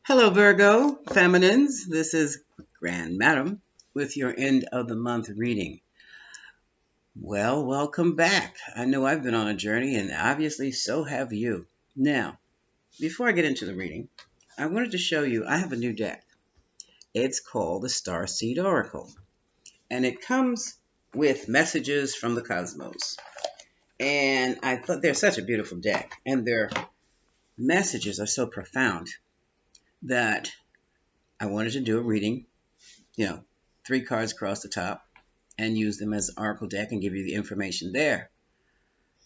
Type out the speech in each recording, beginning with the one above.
Hello, Virgo, feminines. This is Grand Madam with your end of the month reading. Well, welcome back. I know I've been on a journey, and obviously so have you. Now, before I get into the reading, I wanted to show you I have a new deck. It's called the Star Seed Oracle, and it comes with messages from the cosmos. And I thought they're such a beautiful deck, and their messages are so profound that I wanted to do a reading, you know, three cards across the top, and use them as an oracle deck and give you the information there.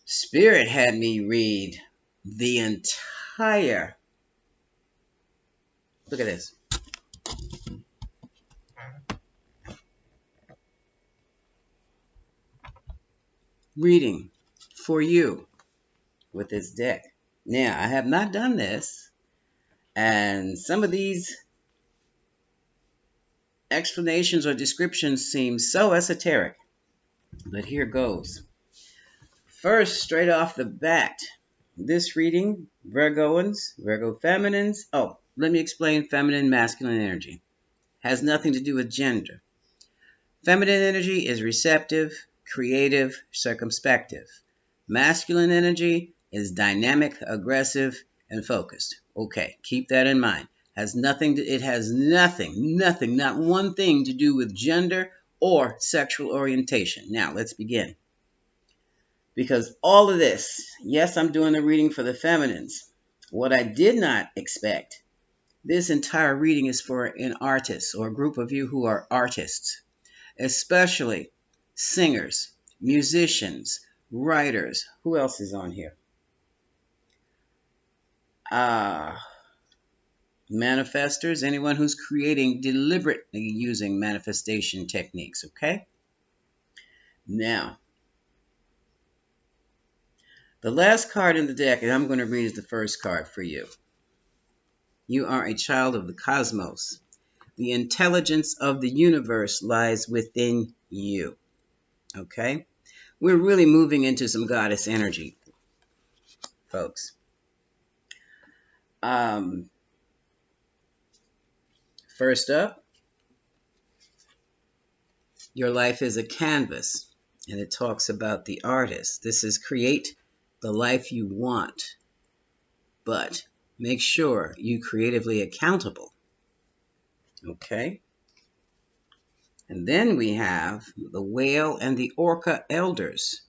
Spirit had me read the entire, look at this, reading for you with this deck. Now, I have not done this, and some of these explanations or descriptions seem so esoteric, but here goes. First, straight off the bat, this reading, Virgoans, Virgo feminines. Oh, let me explain feminine, masculine energy. Has nothing to do with gender. Feminine energy is receptive, creative, circumspective. Masculine energy is dynamic, aggressive, and focused. Okay, keep that in mind. It has nothing, not one thing to do with gender or sexual orientation. Now, let's begin. Because all of this, yes, I'm doing the reading for the feminines. What I did not expect, this entire reading is for an artist or a group of you who are artists, especially singers, musicians, writers. Who else is on here? Ah, manifestors, anyone who's creating deliberately using manifestation techniques, okay? Now, the last card in the deck, and I'm going to read is the first card for you. You are a child of the cosmos. The intelligence of the universe lies within you. Okay? We're really moving into some goddess energy, folks. Um, First up, your life is a canvas, and it talks about the artist. This is create the life you want, but make sure you creatively accountable. Okay? And then we have the whale and the orca elders,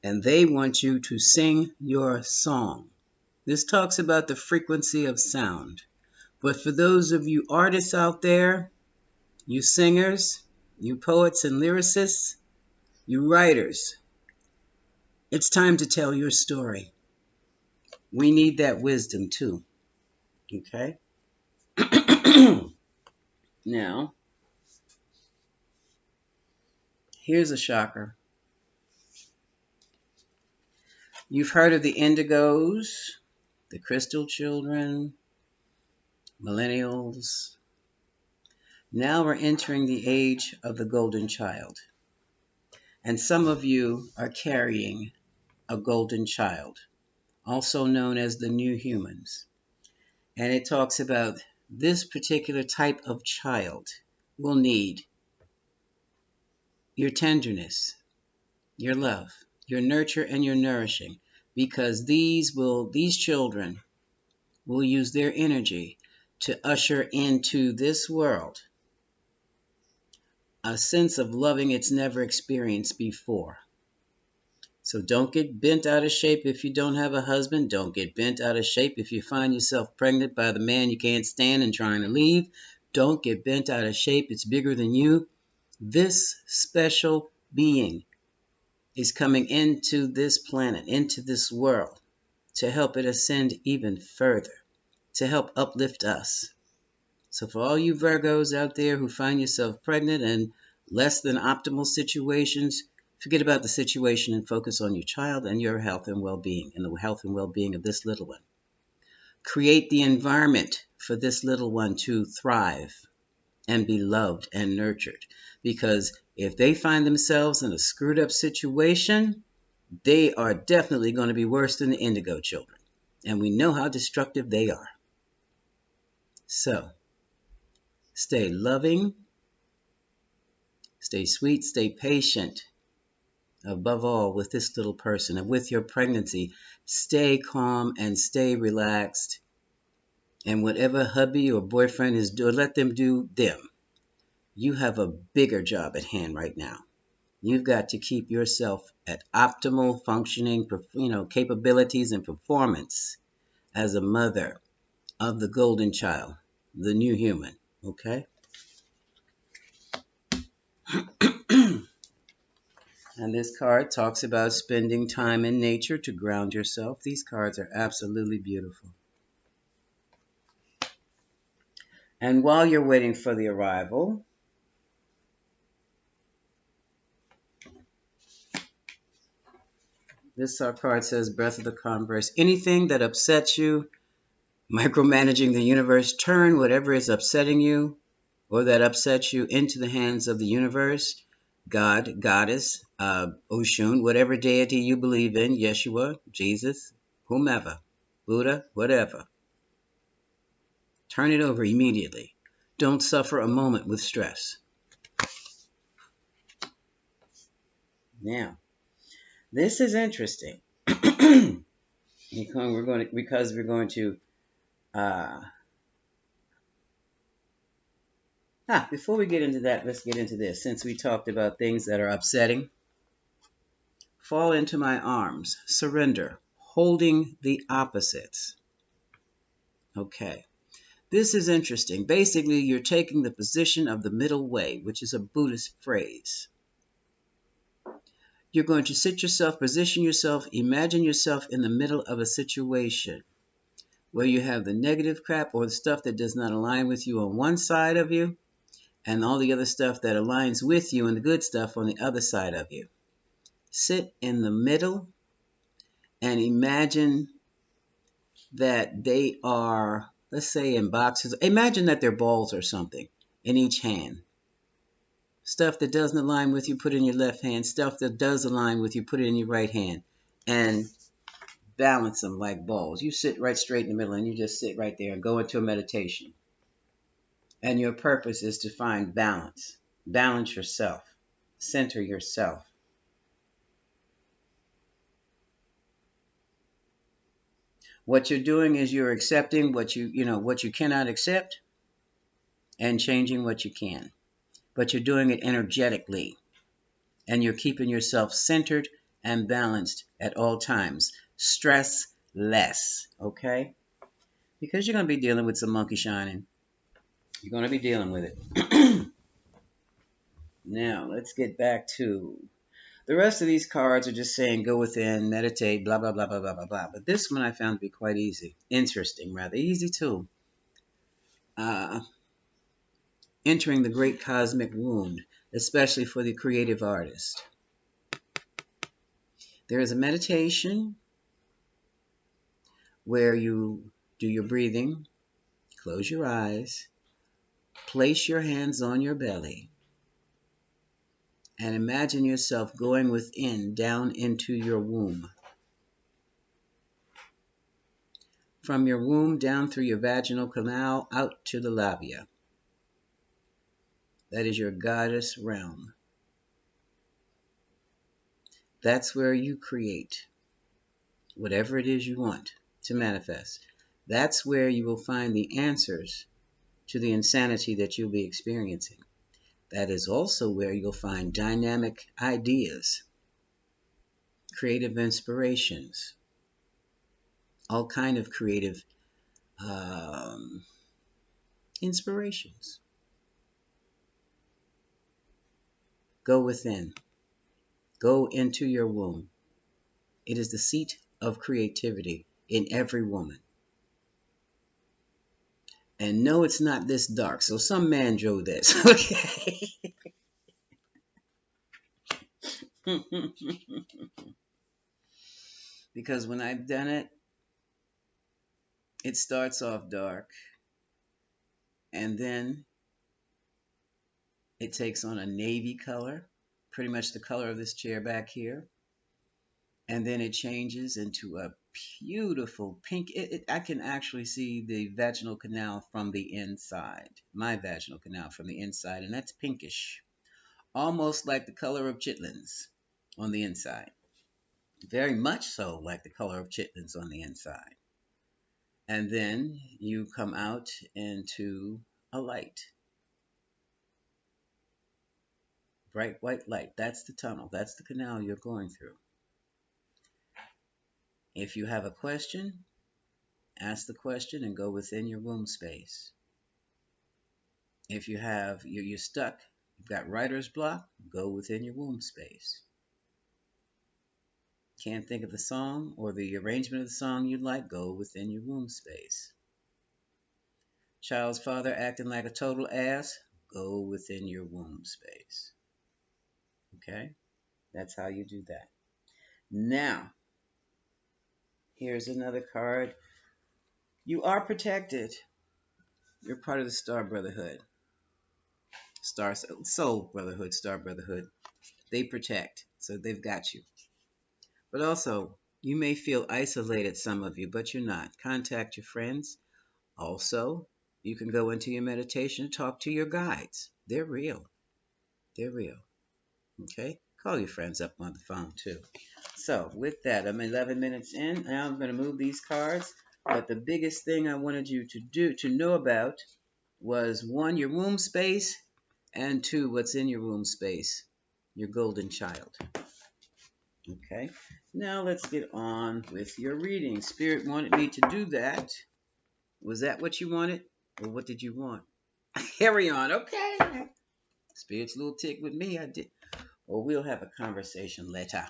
and they want you to sing your song. This talks about the frequency of sound. But for those of you artists out there, you singers, you poets and lyricists, you writers, it's time to tell your story. We need that wisdom too. Okay? Now, here's a shocker. You've heard of the indigos, the crystal children, millennials. Now we're entering the age of the golden child. And some of you are carrying a golden child, also known as the new humans. And it talks about this particular type of child will need your tenderness, your love, your nurture, and your nourishing, because these children will use their energy to usher into this world a sense of loving it's never experienced before. So don't get bent out of shape if you don't have a husband. Don't get bent out of shape if you find yourself pregnant by the man you can't stand and trying to leave. Don't get bent out of shape. It's bigger than you. This special being is coming into this planet, into this world, to help it ascend even further, to help uplift us. So for all you Virgos out there who find yourself pregnant and less than optimal situations, forget about the situation and focus on your child and your health and well-being and the health and well-being of this little one. Create the environment for this little one to thrive and be loved and nurtured. Because if they find themselves in a screwed up situation, they are definitely going to be worse than the indigo children. And we know how destructive they are. So stay loving, stay sweet, stay patient. Above all, with this little person and with your pregnancy, stay calm and stay relaxed. And whatever hubby or boyfriend is doing, let them do them. You have a bigger job at hand right now. You've got to keep yourself at optimal functioning, capabilities and performance as a mother of the golden child, the new human. Okay? And this card talks about spending time in nature to ground yourself. These cards are absolutely beautiful. And while you're waiting for the arrival, this card says, Breath of the Converse. Anything that upsets you, micromanaging the universe, turn whatever is upsetting you or that upsets you into the hands of the universe, God, Goddess, Oshun, whatever deity you believe in, Yeshua, Jesus, whomever, Buddha, whatever. Turn it over immediately. Don't suffer a moment with stress. Now, this is interesting because we're going to before we get into that, let's get into this. Since we talked about things that are upsetting, fall into my arms, surrender, holding the opposites. Okay. This is interesting. Basically, you're taking the position of the middle way, which is a Buddhist phrase. You're going to sit yourself, position yourself, imagine yourself in the middle of a situation where you have the negative crap or the stuff that does not align with you on one side of you, and all the other stuff that aligns with you and the good stuff on the other side of you. Sit in the middle and imagine that they are, let's say, in boxes. Imagine that they're balls or something in each hand. Stuff that doesn't align with you, put in your left hand. Stuff that does align with you, put it in your right hand. And balance them like balls. You sit right straight in the middle and you just sit right there and go into a meditation. And your purpose is to find balance. Balance yourself. Center yourself. What you're doing is you're accepting what you cannot accept and changing what you can. But you're doing it energetically. And you're keeping yourself centered and balanced at all times. Stress less, okay? Because you're going to be dealing with some monkey shining. You're going to be dealing with it. Now, let's get back to the rest of these cards are just saying go within, meditate, blah, blah, blah, blah, blah, blah, blah. But this one I found to be quite easy. Interesting, rather. Easy, too. Entering the great cosmic wound, especially for the creative artist. There is a meditation where you do your breathing, close your eyes, place your hands on your belly, and imagine yourself going within, down into your womb. From your womb down through your vaginal canal out to the labia. That is your goddess realm. That's where you create whatever it is you want to manifest. That's where you will find the answers to the insanity that you'll be experiencing. That is also where you'll find dynamic ideas, creative inspirations, all kind of creative inspirations. Go within. Go into your womb. It is the seat of creativity in every woman. And no, it's not this dark. So some man drew this, okay? Because when I've done it, it starts off dark. And then it takes on a navy color, pretty much the color of this chair back here. And then it changes into a beautiful pink. I can actually see the vaginal canal from the inside, my vaginal canal from the inside, and that's pinkish, almost like the color of chitlins on the inside. Very much so like the color of chitlins on the inside. And then you come out into a light, bright white light. That's the tunnel, that's the canal you're going through. If you have a question, ask the question and go within your womb space. If you're stuck, you've got writer's block, go within your womb space. Can't think of the song or the arrangement of the song you'd like, go within your womb space. Child's father acting like a total ass, go within your womb space. Okay? That's how you do that. Now, here's another card. You are protected. You're part of the Star Brotherhood. Star Soul Brotherhood, Star Brotherhood. They protect, so they've got you. But also, you may feel isolated, some of you, but you're not. Contact your friends. Also, you can go into your meditation and talk to your guides. They're real. They're real. Okay? Call your friends up on the phone, too. So, with that, I'm 11 minutes in. Now I'm going to move these cards. But the biggest thing I wanted you to know about was, one, your womb space, and two, what's in your womb space, your golden child. Okay, now let's get on with your reading. Spirit wanted me to do that. Was that what you wanted? Or what did you want? Carry on, okay. Spirit's a little tick with me, I did. Or we'll have a conversation later.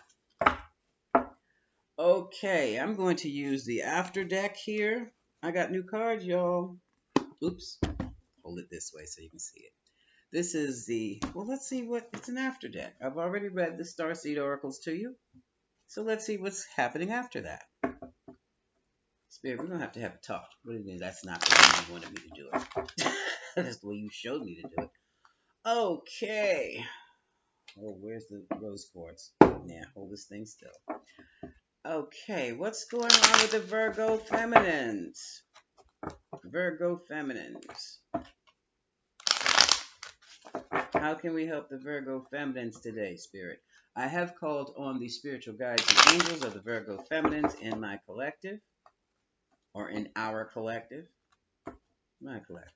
Okay, I'm going to use the after deck here. I got new cards, y'all. Oops. Hold it this way so you can see it. This is let's see what, it's an after deck. I've already read the Starseed Oracles to you. So let's see what's happening after that. Spirit, we're going to have a talk. What do you mean that's not the way you wanted me to do it? That's the way you showed me to do it. Okay. Oh, where's the rose quartz? Yeah, hold this thing still. Okay, what's going on with the Virgo feminines? Virgo feminines. How can we help the Virgo feminines today, Spirit? I have called on the spiritual guides and angels of the Virgo feminines in my collective, or in our collective. My collective.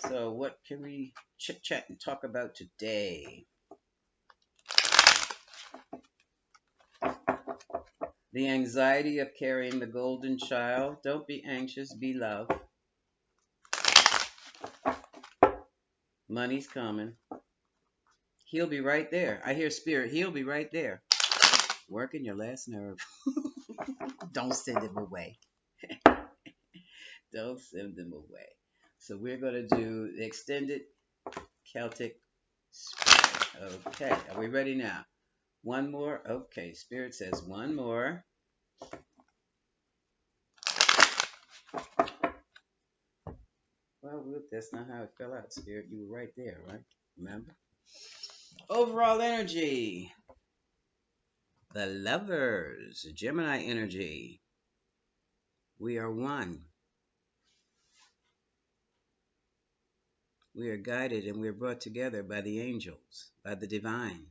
So what can we chit-chat and talk about today? The anxiety of carrying the golden child. Don't be anxious, be love. Money's coming. He'll be right there. I hear Spirit, he'll be right there. Working your last nerve. Don't send him away. Don't send him away. So we're going to do the extended Celtic Spirit. Okay, are we ready now? One more. Okay, Spirit says one more. Well, that's not how it fell out, Spirit. You were right there, right? Remember? Overall energy. The Lovers. Gemini energy. We are one. We are guided and we are brought together by the angels, by the divine.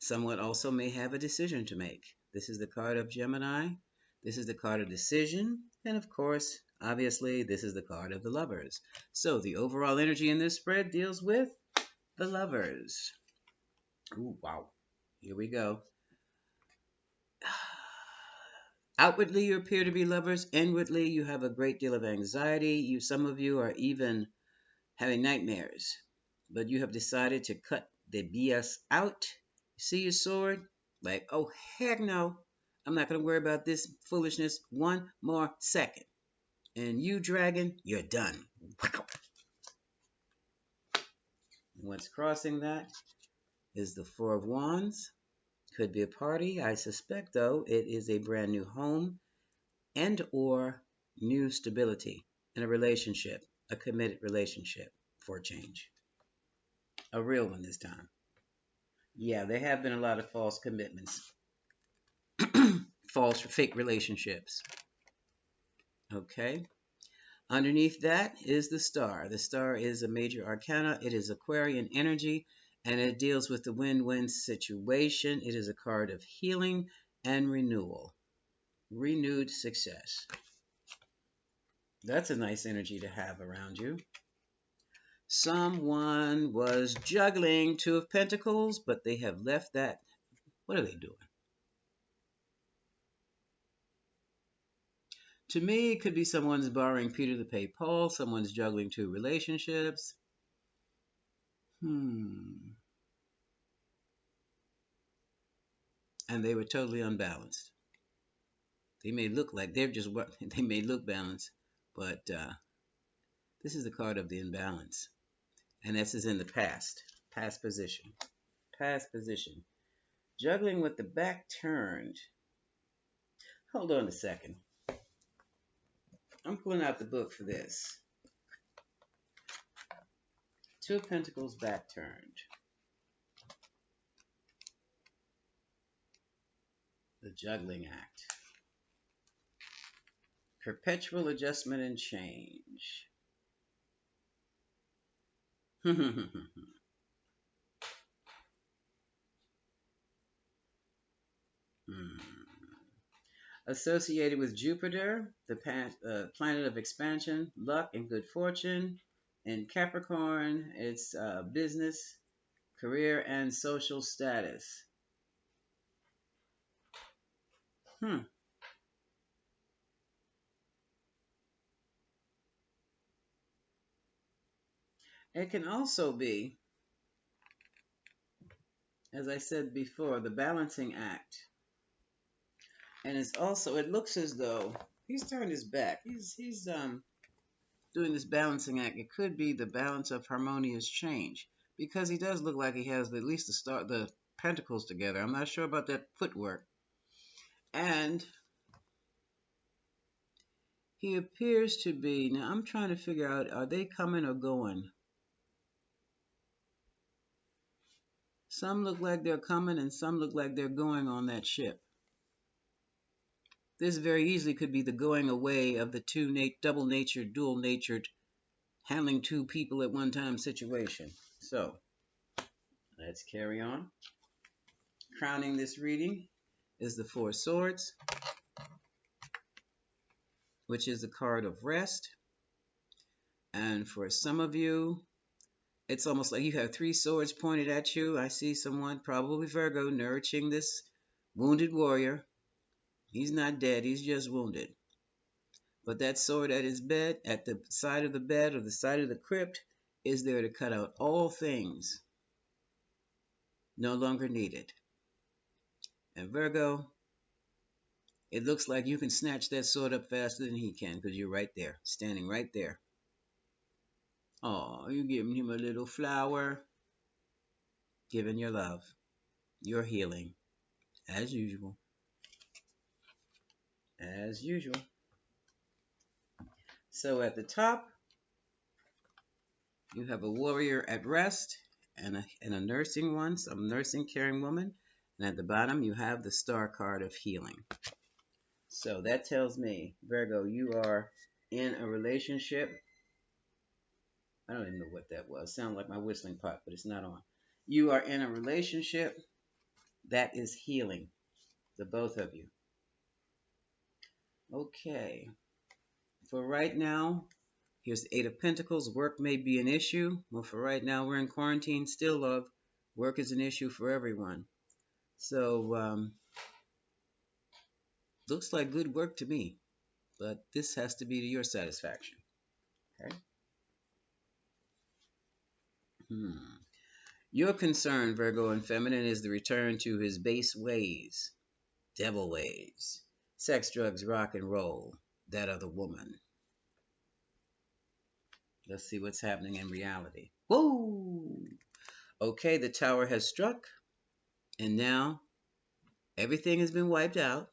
Someone also may have a decision to make. This is the card of Gemini. This is the card of decision. And of course, obviously, this is the card of the Lovers. So the overall energy in this spread deals with the Lovers. Ooh, wow. Here we go. Outwardly, you appear to be lovers. Inwardly, you have a great deal of anxiety. Some of you are even having nightmares. But you have decided to cut the BS out. See your sword? Like, oh, heck no. I'm not going to worry about this foolishness one more second. And you, dragon, you're done. What's crossing that is the Four of Wands. Could be a party. I suspect, though, it is a brand new home and or new stability in a relationship, a committed relationship for a change. A real one this time. Yeah, there have been a lot of false commitments. false, fake relationships. Okay. Underneath that is the star. The star is a major arcana. It is Aquarian energy, and it deals with the win-win situation. It is a card of healing and renewal, renewed success. That's a nice energy to have around you. Someone was juggling Two of Pentacles, but they have left that. What are they doing? To me, it could be someone's borrowing Peter to pay Paul. Someone's juggling two relationships. And they were totally unbalanced. They may look like they're just what they may look balanced, but this is the card of the imbalance, and this is in the past position, juggling with the back turned. Hold on a second. I'm pulling out the book for this. Two of Pentacles back turned. The juggling act. Perpetual adjustment and change. Associated with Jupiter, the planet of expansion, luck, and good fortune. In Capricorn, it's business, career, and social status. It can also be, as I said before, the balancing act. And it's also, it looks as though he's turned his back. He's doing this balancing act. It could be the balance of harmonious change, because he does look like he has at least the pentacles together. I'm not sure about that footwork. And he appears to be, now I'm trying to figure out, are they coming or going? Some look like they're coming and some look like they're going on that ship. This very easily could be the going away of the double-natured, dual-natured, handling two people at one time situation. So, let's carry on. Crowning this reading is the Four Swords, which is the card of rest. And for some of you, it's almost like you have three swords pointed at you. I see someone, probably Virgo, nourishing this wounded warrior. He's not dead, he's just wounded. But that sword at his bed, at the side of the bed or the side of the crypt, is there to cut out all things no longer needed. And Virgo, it looks like you can snatch that sword up faster than he can, because you're right there, standing right there. Oh, you're giving him a little flower, giving your love, your healing, as usual. As usual. So at the top, you have a warrior at rest and a nursing one, some nursing caring woman. And at the bottom, you have the star card of healing. So that tells me, Virgo, you are in a relationship. I don't even know what that was. Sounds like my whistling pot, but it's not on. You are in a relationship that is healing, the both of you. Okay. For right now, here's the Eight of Pentacles. Work may be an issue. Well, for right now, we're in quarantine. Still, love, work is an issue for everyone. So, looks like good work to me. But this has to be to your satisfaction. Okay? Your concern, Virgo and Feminine, is the return to his base ways, devil ways, sex, drugs, rock and roll, that other woman. Let's see what's happening in reality. Whoa! Okay, the tower has struck, and now everything has been wiped out.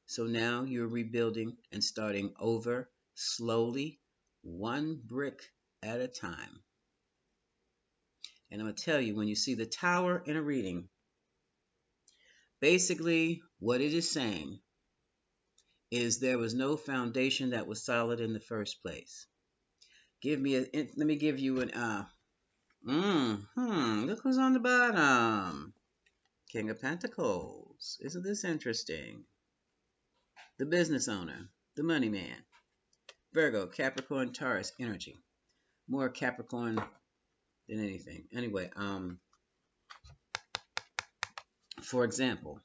So now you're rebuilding and starting over slowly, one brick at a time. And I'm going to tell you, when you see the tower in a reading, Basically, what it is saying is there was no foundation that was solid in the first place. Let me give you an look who's on the bottom. King of Pentacles. Isn't this interesting? The business owner, the money man. Virgo, Capricorn, Taurus energy. More Capricorn than anything. Anyway, for example,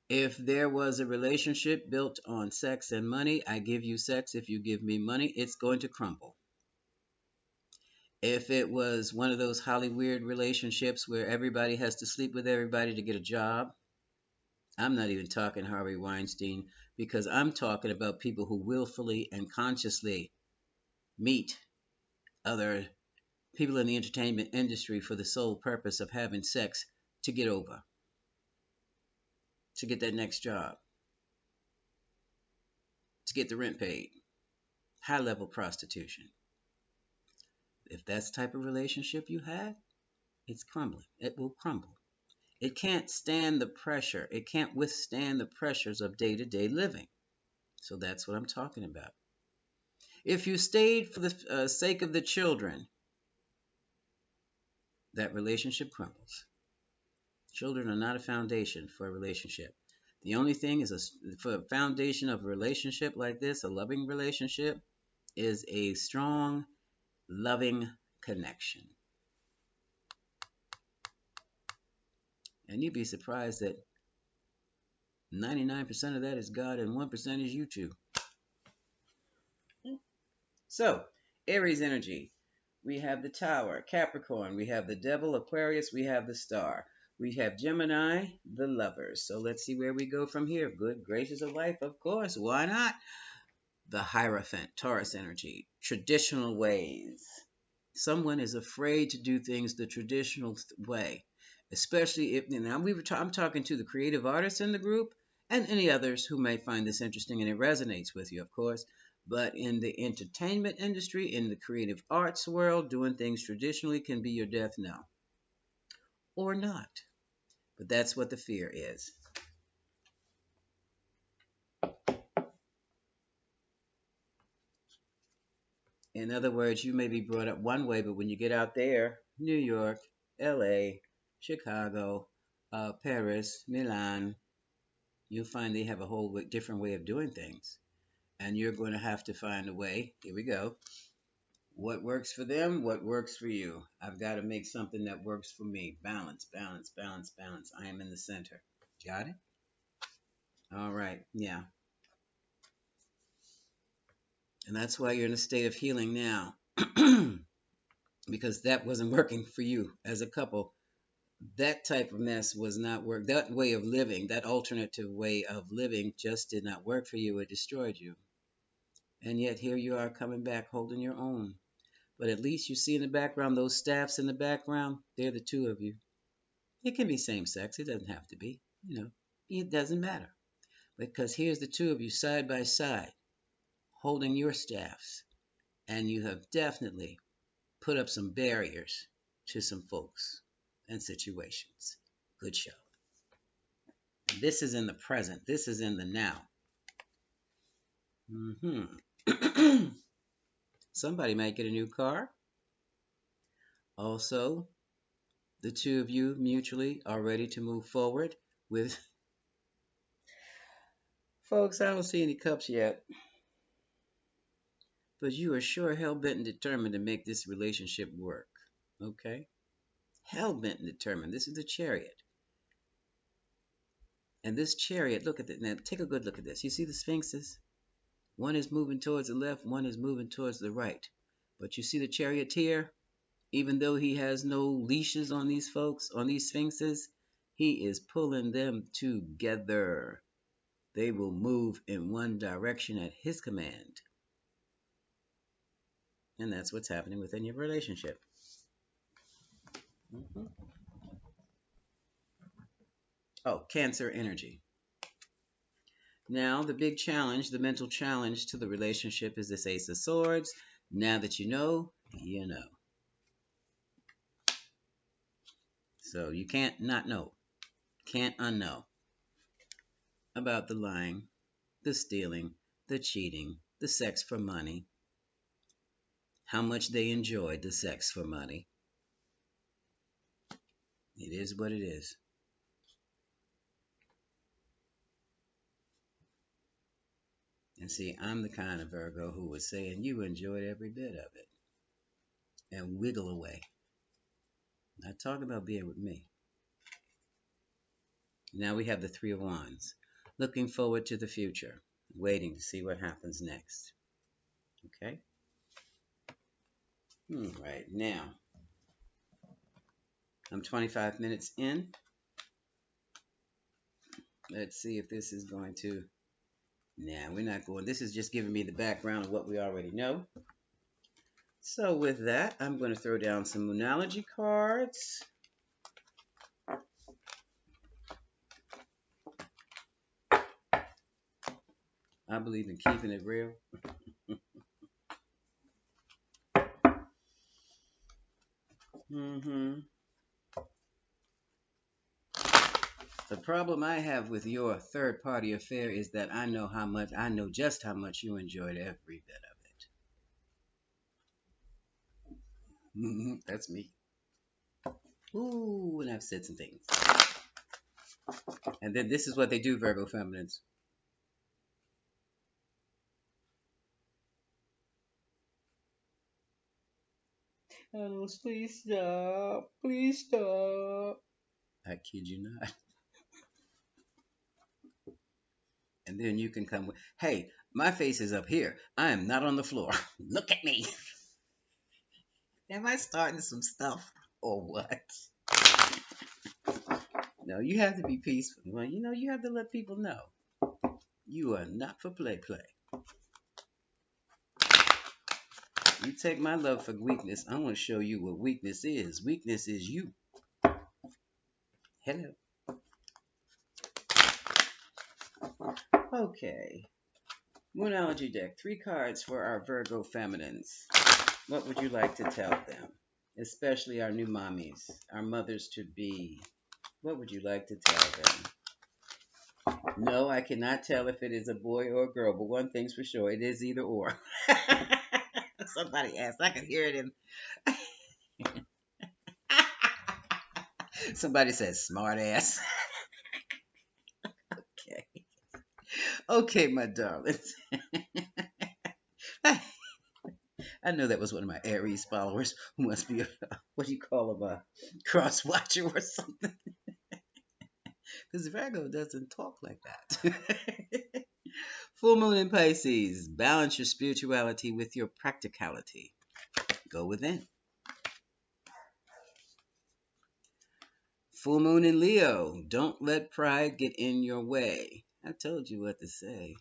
if there was a relationship built on sex and money, I give you sex, if you give me money, it's going to crumble. If it was one of those Hollywood relationships where everybody has to sleep with everybody to get a job, I'm not even talking Harvey Weinstein, because I'm talking about people who willfully and consciously meet other people in the entertainment industry for the sole purpose of having sex to get over, to get that next job, to get the rent paid. High level prostitution. If that's the type of relationship you had, it's crumbling. It will crumble. It can't stand the pressure. It can't withstand the pressures of day to day living. So that's what I'm talking about. If you stayed for the sake of the children, that relationship crumbles. Children are not a foundation for a relationship. The only thing is for a foundation of a relationship like this, a loving relationship, is a strong, loving connection. And you'd be surprised that 99% of that is God and 1% is you two. So, Aries energy. We have the Tower, Capricorn. We have the Devil, Aquarius. We have the Star. We have Gemini, the Lovers. So let's see where we go from here. Good gracious of life, of course. Why not? The Hierophant, Taurus energy. Traditional ways. Someone is afraid to do things the traditional way, especially if now I'm talking to the creative artists in the group and any others who may find this interesting, and it resonates with you, of course. But in the entertainment industry, in the creative arts world, doing things traditionally can be your death knell, or not. But that's what the fear is. In other words, you may be brought up one way, but when you get out there, New York, LA, Chicago, Paris, Milan, you'll find they have a whole different way of doing things. And you're going to have to find a way. Here we go. What works for them, what works for you. I've got to make something that works for me. Balance, balance, balance, balance. I am in the center. Got it? All right. Yeah. And that's why you're in a state of healing now. Because that wasn't working for you as a couple. That type of mess was not work. That way of living, that alternative way of living just did not work for you. It destroyed you. And yet here you are coming back holding your own. But at least you see in the background, those staffs in the background, they're the two of you. It can be same sex. It doesn't have to be. It doesn't matter. Because here's the two of you side by side, holding your staffs. And you have definitely put up some barriers to some folks and situations. Good show. This is in the present. This is in the now. Somebody might get a new car. Also, the two of you mutually are ready to move forward with... Folks, I don't see any cups yet. But you are sure hell-bent and determined to make this relationship work. Okay? Hell-bent and determined. This is the Chariot. And this Chariot, look at it. Now, take a good look at this. You see the Sphinxes? One is moving towards the left, one is moving towards the right. But you see the Charioteer? Even though he has no leashes on these folks, on these Sphinxes, he is pulling them together. They will move in one direction at his command. And that's what's happening within your relationship. Oh, Cancer energy. Now, the big challenge, the mental challenge to the relationship is this Ace of Swords. Now that you know, you know. So you can't not know. can't unknow about the lying, the stealing, the cheating, the sex for money, how much they enjoyed the sex for money. It is what it is. And see, I'm the kind of Virgo who was saying you enjoyed every bit of it and wiggle away. Not talking about being with me. Now we have the Three of Wands. Looking forward to the future, waiting to see what happens next. Okay? Right now, I'm 25 minutes in. Let's see if this is going to. Nah, we're not going. This is just giving me the background of what we already know. So with that, I'm going to throw down some Moonology cards. I believe in keeping it real. The problem I have with your third party affair is that I know just how much you enjoyed every bit of it. That's me. Ooh, and I've said some things. And then this is what they do, Virgo feminines. Alice, please stop. Please stop. I kid you not. And then you can come with, hey, my face is up here. I am not on the floor. Look at me. Am I starting some stuff or what? No, you have to be peaceful. Well, you have to let people know. You are not for play. You take my love for weakness. I want to show you what weakness is. Weakness is you. Hello. Okay. Moonology deck. 3 cards for our Virgo feminines. What would you like to tell them? Especially our new mommies, our mothers to be. What would you like to tell them? No, I cannot tell if it is a boy or a girl, but one thing's for sure, it is either or. Somebody asked. I could hear it in. Somebody said smart ass. Okay. Okay, my darlings. I know that was one of my Aries followers who must be what do you call them, a cross watcher or something. Because Virgo doesn't talk like that. Full moon in Pisces. Balance your spirituality with your practicality. Go within. Full moon in Leo. Don't let pride get in your way. I told you what to say.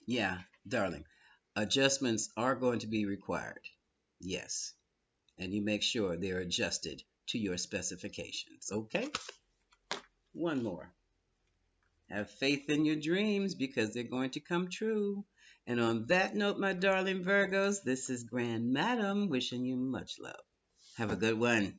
Yeah, darling. Adjustments are going to be required. Yes. And you make sure they're adjusted to your specifications. Okay? One more. Have faith in your dreams because they're going to come true. And on that note, my darling Virgos, this is Grand Madam wishing you much love. Have a good one.